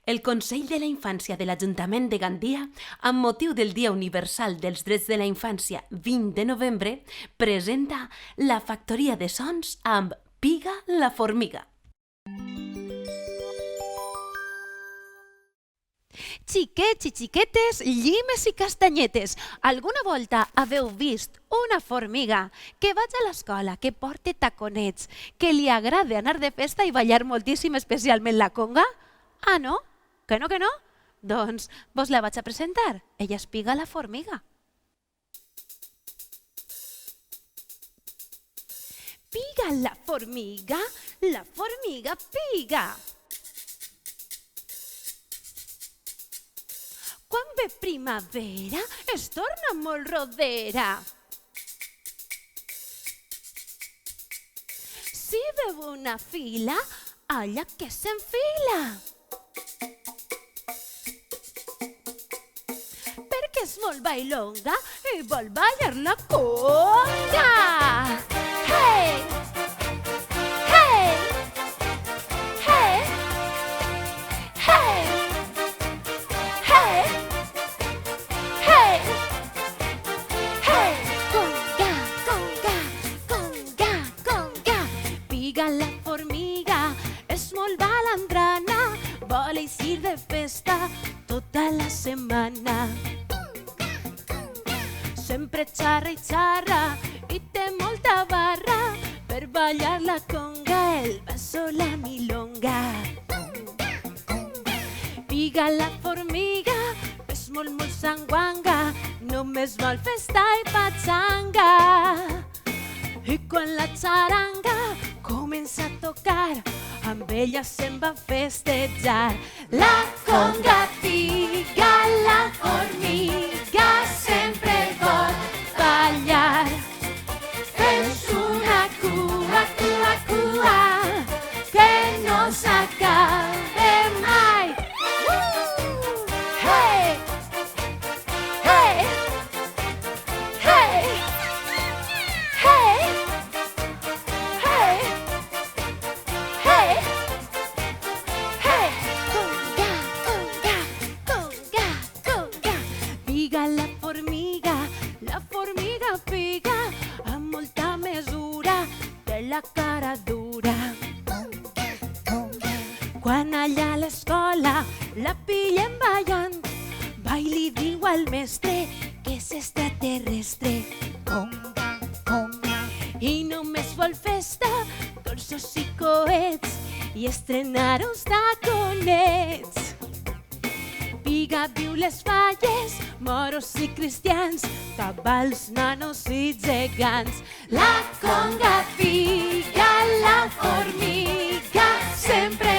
El Consell de la Infància de l'Ajuntament de Gandia, amb motiu del Dia Universal dels Drets de la Infància 20 de novembre, presenta la Factoria de Sons amb Piga la Formiga. Xiquets i xiquetes, llimes i castanyetes, alguna volta haveu vist una formiga que vaig a l'escola, que porta taconets, que li agrada anar de festa i ballar moltíssim, especialment la conga? Ah, no? Que no, que no? Doncs vos la vaig a presentar. Ella és Piga la Formiga. Piga la formiga piga. Quan ve primavera es torna molt rodera. Si veu una fila, allà que s'enfila. Perquè és molt bailonga i vol ballar la conga. Hey! Hey! Hey! Hey! Hey! Hey! Hey! Conga, conga, conga, conga. Piga la formiga és molt balandrana, vol eixir de festa tota la setmana. Sempre xarra i xarra i té molta barra per ballar la conga, el basso, la milonga. Piga la formiga és molt, molt sanguanga, només vol festa i patxanga. I quan la xaranga comença a tocar, amb ella se'n va festejar. La conga piga, la formiga sempre vol ballar. És una cua, cua, cua, que no s'acabe mai. Hey! Hey! Hey! Hey! Hey! Hey! Hey! Conga, conga, conga, conga. Piga la formiga piga amb molta mesura, té la cara dura. Quan allà a l'escola la pillen ballant, va i li diu al mestre que és extraterrestre. Conga, conga. I només vol festa, dolços i coets, i estrenar uns taconets. Piga viu les falles, moros i cristians, cabals, nanos i gegants. La conga piga, la formiga sempre